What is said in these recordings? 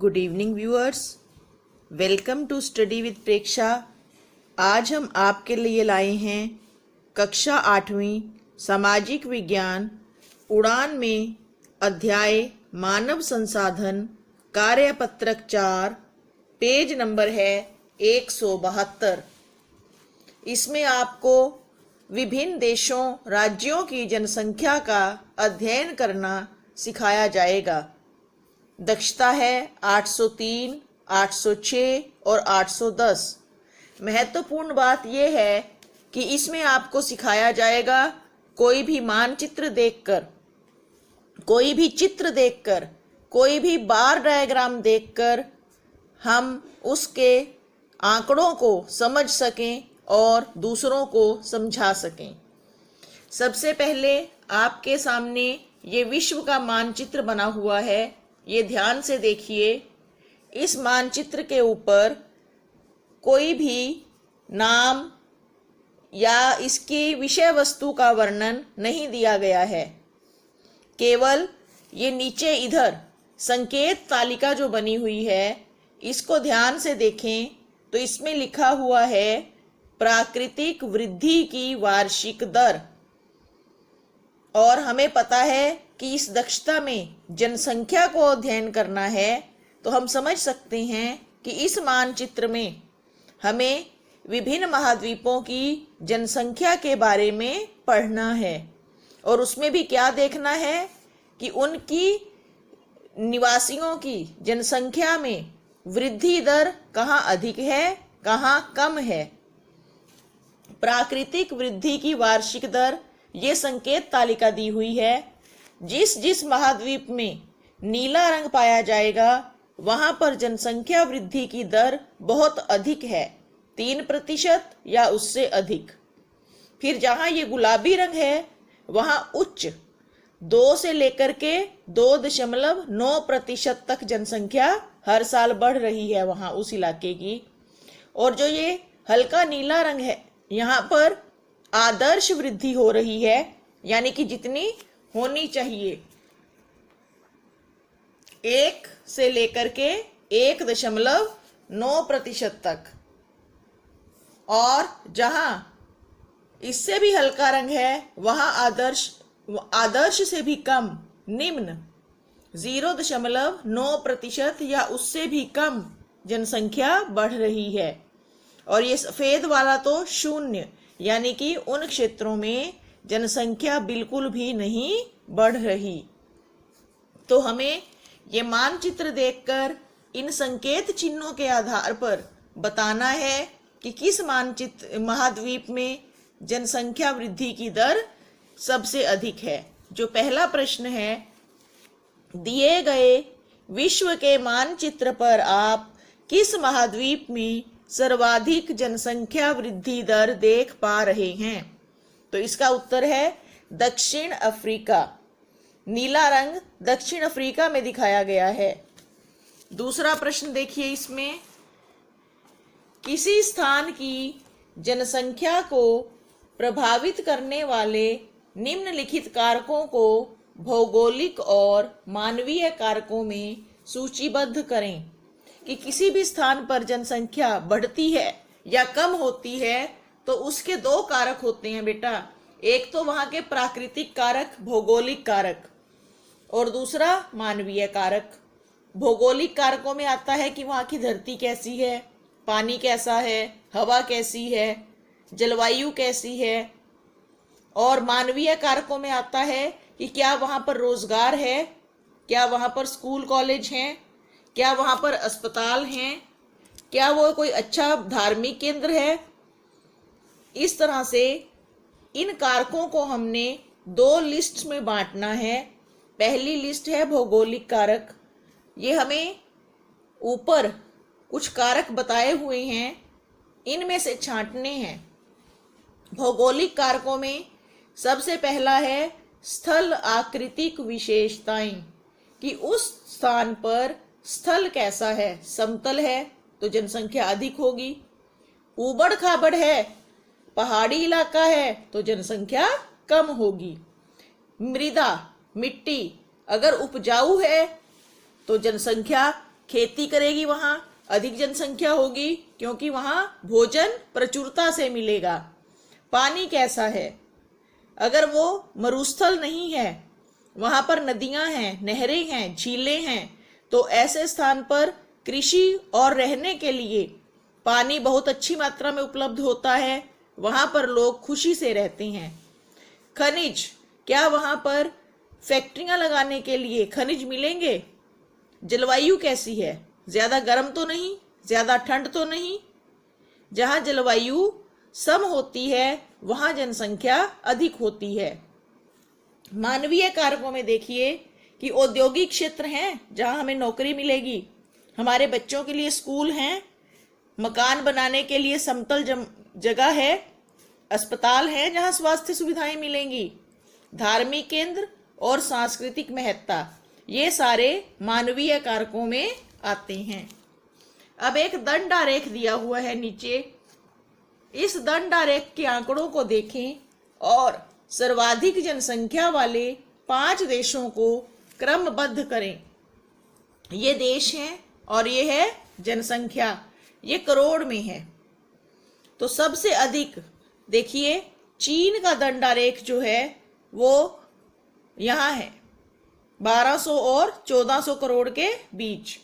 Good evening viewers, welcome to study with Preksha. आज हम आपके लिए लाए हैं कक्षा 8वीं सामाजिक विज्ञान उड़ान में अध्याय मानव संसाधन कार्यपत्रक 4, पेज नंबर है 172। इसमें आपको विभिन्न देशों राज्यों की जनसंख्या का अध्ययन करना सिखाया जाएगा। दक्षता है 803, 806 और 810। महत्वपूर्ण बात यह है कि इसमें आपको सिखाया जाएगा कोई भी मानचित्र देखकर, कोई भी चित्र देखकर, कोई भी बार डायग्राम देखकर हम उसके आंकड़ों को समझ सकें और दूसरों को समझा सकें। सबसे पहले आपके सामने ये विश्व का मानचित्र बना हुआ है। ये ध्यान से देखिए। इस मानचित्र के ऊपर कोई भी नाम या इसकी विषय वस्तु का वर्णन नहीं दिया गया है। केवल ये नीचे इधर संकेत तालिका जो बनी हुई है, इसको ध्यान से देखें तो इसमें लिखा हुआ है प्राकृतिक वृद्धि की वार्षिक दर। और हमें पता है कि इस दक्षता में जनसंख्या को अध्ययन करना है, तो हम समझ सकते हैं कि इस मानचित्र में हमें विभिन्न महाद्वीपों की जनसंख्या के बारे में पढ़ना है। और उसमें भी क्या देखना है कि उनकी निवासियों की जनसंख्या में वृद्धि दर कहाँ अधिक है, कहाँ कम है। प्राकृतिक वृद्धि की वार्षिक दर, ये संकेत तालिका दी हुई है। जिस जिस महाद्वीप में नीला रंग पाया जाएगा वहां पर जनसंख्या वृद्धि की दर बहुत अधिक है, 3% या उससे अधिक। फिर जहां ये गुलाबी रंग है वहां उच्च 2 से लेकर के 2.9% तक जनसंख्या हर साल बढ़ रही है वहां उस इलाके की। और जो ये हल्का नीला रंग है, यहाँ पर आदर्श वृद्धि हो रही है, यानी कि जितनी होनी चाहिए, 1 से लेकर के 1.9% तक। और जहां इससे भी हल्का रंग है वहां आदर्श से भी कम, निम्न 0.9% या उससे भी कम जनसंख्या बढ़ रही है। और ये सफेद वाला तो 0, यानी कि उन क्षेत्रों में जनसंख्या बिल्कुल भी नहीं बढ़ रही। तो हमें ये मानचित्र देखकर इन संकेत चिन्हों के आधार पर बताना है कि किस महाद्वीप में जनसंख्या वृद्धि की दर सबसे अधिक है। जो पहला प्रश्न है, दिए गए विश्व के मानचित्र पर आप किस महाद्वीप में सर्वाधिक जनसंख्या वृद्धि दर देख पा रहे हैं? तो इसका उत्तर है दक्षिण अफ्रीका। नीला रंग दक्षिण अफ्रीका में दिखाया गया है। दूसरा प्रश्न देखिए, इसमें किसी स्थान की जनसंख्या को प्रभावित करने वाले निम्नलिखित कारकों को भौगोलिक और मानवीय कारकों में सूचीबद्ध करें। कि किसी भी स्थान पर जनसंख्या बढ़ती है या कम होती है तो उसके 2 कारक होते हैं बेटा। एक तो वहां के प्राकृतिक कारक, भौगोलिक कारक, और दूसरा मानवीय कारक। भौगोलिक कारकों में आता है कि वहां की धरती कैसी है, पानी कैसा है, हवा कैसी है, जलवायु कैसी है। और मानवीय कारकों में आता है कि क्या वहां पर रोजगार है, क्या वहां पर स्कूल कॉलेज हैं, क्या वहां पर अस्पताल हैं, क्या वो कोई अच्छा धार्मिक केंद्र है। इस तरह से इन कारकों को हमने 2 लिस्ट में बांटना है। पहली लिस्ट है भौगोलिक कारक। ये हमें ऊपर कुछ कारक बताए हुए हैं, इनमें से छांटने हैं। भौगोलिक कारकों में सबसे पहला है स्थल आकृतिक विशेषताएं, कि उस स्थान पर स्थल कैसा है। समतल है तो जनसंख्या अधिक होगी, ऊबड़ खाबड़ है, पहाड़ी इलाका है तो जनसंख्या कम होगी। मृदा, मिट्टी अगर उपजाऊ है तो जनसंख्या खेती करेगी वहां अधिक जनसंख्या होगी, क्योंकि वहां भोजन प्रचुरता से मिलेगा। पानी कैसा है? अगर वो मरुस्थल नहीं है, वहां पर नदियां हैं, नहरें हैं, झीलें हैं, तो ऐसे स्थान पर कृषि और रहने के लिए पानी बहुत अच्छी मात्रा में उपलब्ध होता है। वहां पर लोग खुशी से रहते हैं। खनिज, क्या वहां पर फैक्ट्रियां लगाने के लिए खनिज मिलेंगे? जलवायु कैसी है? ज्यादा गर्म तो नहीं, ज्यादा ठंड तो नहीं। जहां जलवायु सम होती है वहां जनसंख्या अधिक होती है। मानवीय कारकों में देखिए कि औद्योगिक क्षेत्र हैं जहां हमें नौकरी मिलेगी, हमारे बच्चों के लिए स्कूल हैं, मकान बनाने के लिए समतल जगह है, अस्पताल है जहां स्वास्थ्य सुविधाएं मिलेंगी, धार्मिक केंद्र और सांस्कृतिक महत्ता, ये सारे मानवीय कारकों में आते हैं। अब एक दंड आरेख दिया हुआ है नीचे। इस दंड आरेख के आंकड़ों को देखें और सर्वाधिक जनसंख्या वाले 5 देशों को क्रमबद्ध करें। ये देश हैं और ये है जनसंख्या, ये करोड़ में है। तो सबसे अधिक देखिए चीन का दंड आरेख जो है वो यहाँ है 1200 और 1400 करोड़ के बीच।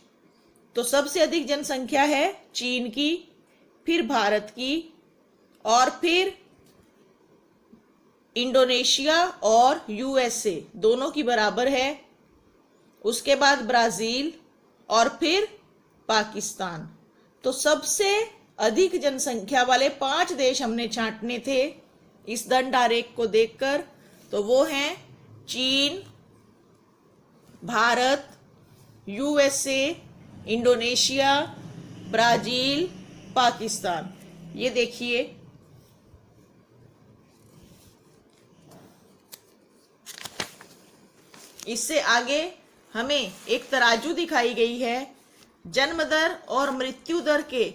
तो सबसे अधिक जनसंख्या है चीन की, फिर भारत की, और फिर इंडोनेशिया और यूएसए दोनों की बराबर है। उसके बाद ब्राजील और फिर पाकिस्तान। तो सबसे अधिक जनसंख्या वाले 5 देश हमने छांटने थे इस दंड आरेख को देखकर। तो वो हैं चीन, Bharat, USA, Indonesia, Brazil, Pakistan. ये देखिए इससे आगे हमें एक तराजू दिखाई गई है। जन्म दर और मृत्यु दर के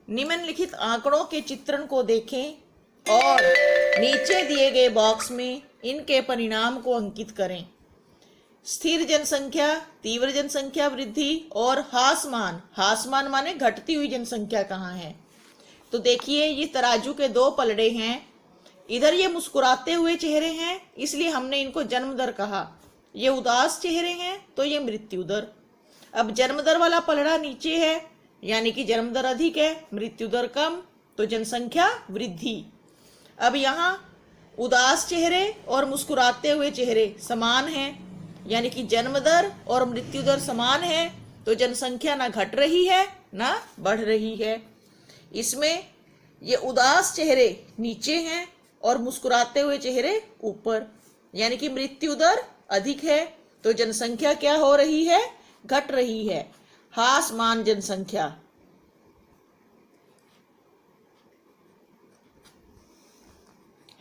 निम्नलिखित आंकड़ों के चित्रण को देखें और नीचे दिए गए बॉक्स में इनके परिणाम को अंकित करें। स्थिर जनसंख्या, तीव्र जनसंख्या वृद्धि और ह्रासमान, ह्रासमान माने घटती हुई जनसंख्या कहाँ है। तो देखिए ये तराजू के 2 पलड़े हैं। इधर ये मुस्कुराते हुए चेहरे हैं इसलिए हमने इनको जन्म दर कहा, ये उदास चेहरे हैं तो ये मृत्यु दर। अब जन्म दर वाला पलड़ा नीचे है यानी कि जन्म दर अधिक है, मृत्यु दर कम, तो जनसंख्या वृद्धि। अब यहाँ उदास चेहरे और मुस्कुराते हुए चेहरे समान हैं, यानी कि जन्म दर और मृत्यु दर समान है, तो जनसंख्या ना घट रही है ना बढ़ रही है। इसमें ये उदास चेहरे नीचे हैं और मुस्कुराते हुए चेहरे ऊपर, यानी कि मृत्यु दर अधिक है तो जनसंख्या क्या हो रही है? घट रही है। ह्रासमान जनसंख्या।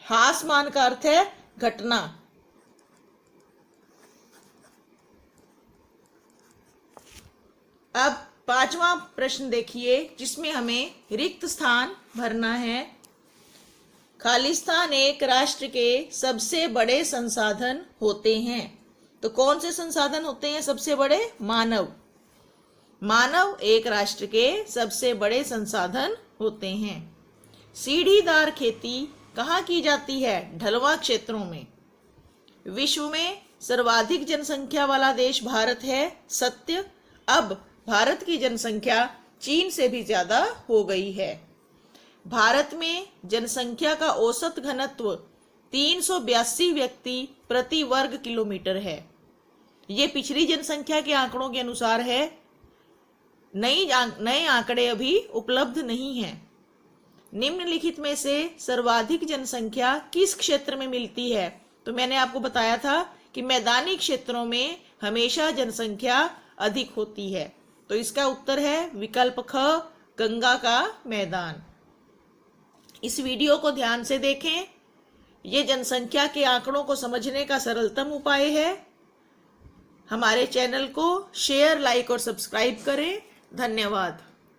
ह्रासमान का अर्थ है घटना। अब 5वां प्रश्न देखिए जिसमें हमें रिक्त स्थान भरना है। खाली स्थान एक राष्ट्र के सबसे बड़े संसाधन होते हैं। तो कौन से संसाधन होते हैं सबसे बड़े? मानव। मानव एक राष्ट्र के सबसे बड़े संसाधन होते हैं। सीढ़ीदार खेती कहाँ की जाती है? ढलवां क्षेत्रों में। विश्व में सर्वाधिक जनसंख्या वाला देश भारत है। सत्य। अब भारत की जनसंख्या चीन से भी ज्यादा हो गई है। भारत में जनसंख्या का औसत घनत्व 382 व्यक्ति प्रति वर्ग किलोमीटर है। ये पिछली जनसंख्या के आंकड़ों के अनुसार है, नए आंकड़े अभी उपलब्ध नहीं हैं। निम्नलिखित में से सर्वाधिक जनसंख्या किस क्षेत्र में मिलती है? तो मैंने आपको बताया था कि मैदानी क्षेत्रों में हमेशा जनसंख्या अधिक होती है। तो इसका उत्तर है विकल्प ख, गंगा का मैदान। इस वीडियो को ध्यान से देखें। ये जनसंख्या के आंकड़ों को समझने का सरलतम उपाय है। हमारे चैनल को शेयर, लाइक और सब्सक्राइब करें। धन्यवाद।